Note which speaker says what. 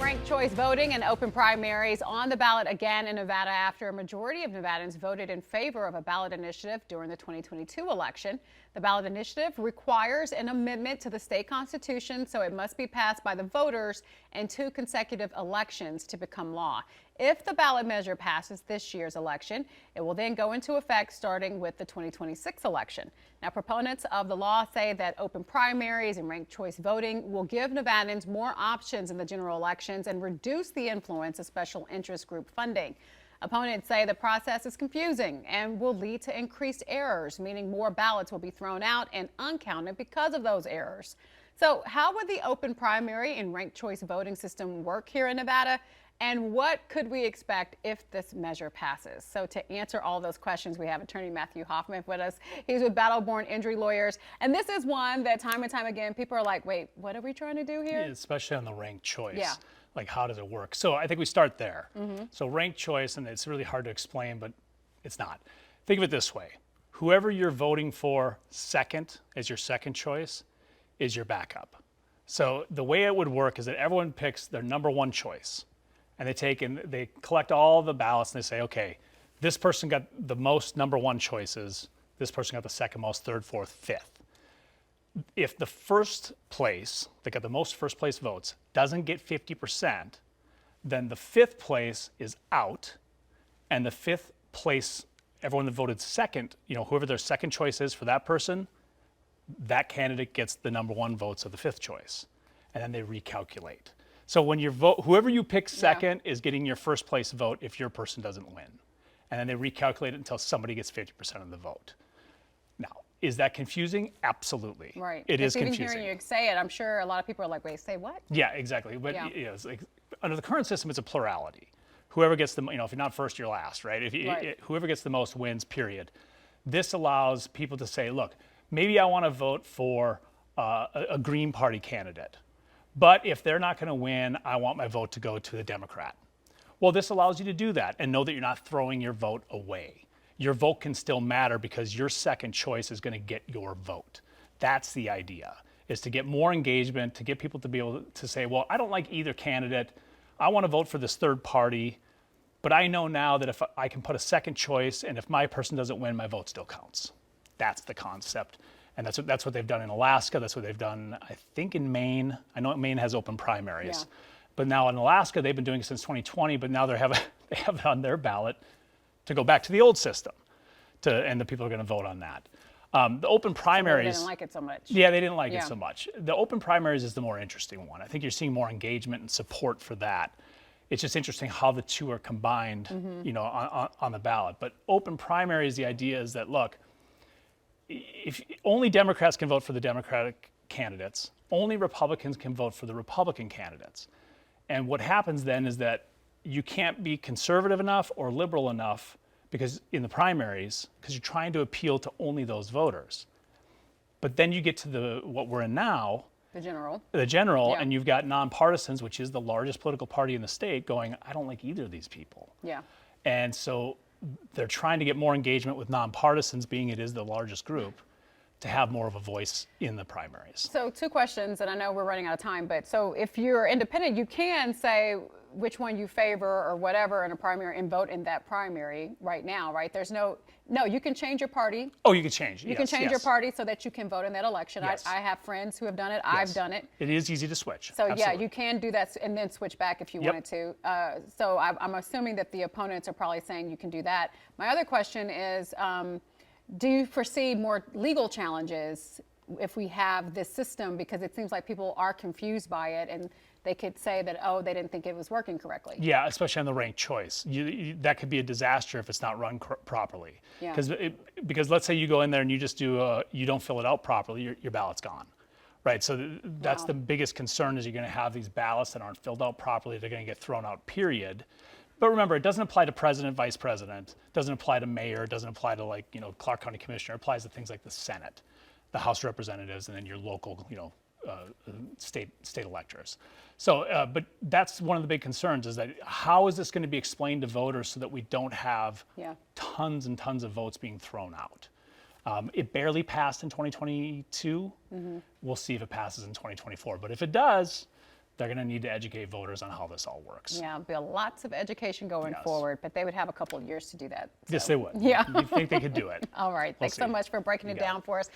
Speaker 1: Ranked choice voting and open primaries on the ballot again in Nevada after a majority of Nevadans voted in favor of a ballot initiative during the 2022 election. The ballot initiative requires an amendment to the state constitution, so it must be passed by the voters in 2 consecutive elections to become law. If the ballot measure passes this year's election, it will then go into effect starting with the 2026 election. Now, proponents of the law say that open primaries and ranked choice voting will give Nevadans more options in the general elections and reduce the influence of special interest group funding. Opponents say the process is confusing and will lead to increased errors, meaning more ballots will be thrown out and uncounted because of those errors. So how would the open primary and ranked choice voting system work here in Nevada? And what could we expect if this measure passes? So to answer all those questions, we have attorney Matthew Hoffman with us. He's with Battle-Born Injury Lawyers. And this is one that time and time again, people are like, wait, what are we trying to do here?
Speaker 2: Yeah, especially on the ranked choice.
Speaker 1: Yeah.
Speaker 2: Like, how does it work? So I think we start there. So ranked choice, and it's really hard to explain, but it's not. Think of it this way. Whoever you're voting for second as your second choice is your backup. So the way it would work is that everyone picks their number one choice. And they collect all the ballots and they say, okay, this person got the most number one choices. This person got the second most, third, fourth, fifth. If the first place, that got the most first place votes, doesn't get 50%, then the fifth place is out. And the fifth place, everyone that voted second, whoever their second choice is for that person, that candidate gets the number one votes of the fifth choice. And then they recalculate. So when you vote, whoever you pick second is getting your first place vote if your person doesn't win. And then they recalculate it until somebody gets 50% of the vote. Now, is that confusing? Absolutely.
Speaker 1: Right.
Speaker 2: It is confusing.
Speaker 1: Even hearing you say it, I'm sure a lot of people are like, wait, say what?
Speaker 2: Yeah, exactly. But it's like, under the current system, it's a plurality. Whoever gets the, if you're not first, you're last, right? Whoever gets the most wins, period. This allows people to say, look, maybe I want to vote for a Green Party candidate. But if they're not going to win, I want my vote to go to the Democrat. Well, this allows you to do that and know that you're not throwing your vote away. Your vote can still matter because your second choice is going to get your vote. That's the idea, is to get more engagement, to get people to be able to say, well, I don't like either candidate. I want to vote for this third party, but I know now that if I can put a second choice and if my person doesn't win, my vote still counts. That's the concept. And that's what they've done in Alaska. That's what they've done, I think, in Maine. I know Maine has open primaries. Yeah. But now in Alaska, they've been doing it since 2020, but now they have it on their ballot to go back to the old system. And the people are going to vote on that. The open primaries.
Speaker 1: They didn't like it so much.
Speaker 2: Yeah, they didn't like it so much. The open primaries is the more interesting one. I think you're seeing more engagement and support for that. It's just interesting how the two are combined, on the ballot. But open primaries, the idea is that, look, if only Democrats can vote for the Democratic candidates, only Republicans can vote for the Republican candidates. And what happens then is that you can't be conservative enough or liberal enough because in the primaries, because you're trying to appeal to only those voters. But then you get to what we're in now, the general, and you've got nonpartisans, which is the largest political party in the state, going, I don't like either of these people. Yeah. And so they're trying to get more engagement with nonpartisans, being it is the largest group, to have more of a voice in the primaries.
Speaker 1: So 2 questions, and I know we're running out of time, but so if you're independent, you can say which one you favor or whatever in a primary and vote in that primary right now, right? There's no, you can change your party.
Speaker 2: Oh, you can change.
Speaker 1: You can change your party so that you can vote in that election.
Speaker 2: Yes.
Speaker 1: I have friends who have done it. Yes. I've done it.
Speaker 2: It is easy to switch.
Speaker 1: So
Speaker 2: Absolutely.
Speaker 1: Yeah, you can do that and then switch back if you wanted to. So I'm assuming that the opponents are probably saying you can do that. My other question is, do you foresee more legal challenges if we have this system? Because it seems like people are confused by it and they could say that, oh, they didn't think it was working correctly.
Speaker 2: Yeah, especially on the ranked choice. That could be a disaster if it's not run properly. Yeah. Because let's say you go in there and you just you don't fill it out properly, your ballot's gone. Right, so that's the biggest concern is you're going to have these ballots that aren't filled out properly. They're going to get thrown out, period. But remember, it doesn't apply to president, vice president. It doesn't apply to mayor. It doesn't apply to Clark County Commissioner. It applies to things like the Senate, the House of Representatives, and then your local, state electors. So, but that's one of the big concerns is that how is this going to be explained to voters so that we don't have tons and tons of votes being thrown out? It barely passed in 2022. We'll see if it passes in 2024. But if it does, they're going to need to educate voters on how this all works.
Speaker 1: Yeah, there'll be lots of education going forward, but they would have a couple of years to do that.
Speaker 2: Yes, they would.
Speaker 1: Yeah.
Speaker 2: You think they could do it.
Speaker 1: All right. Thanks so much for breaking it down for us.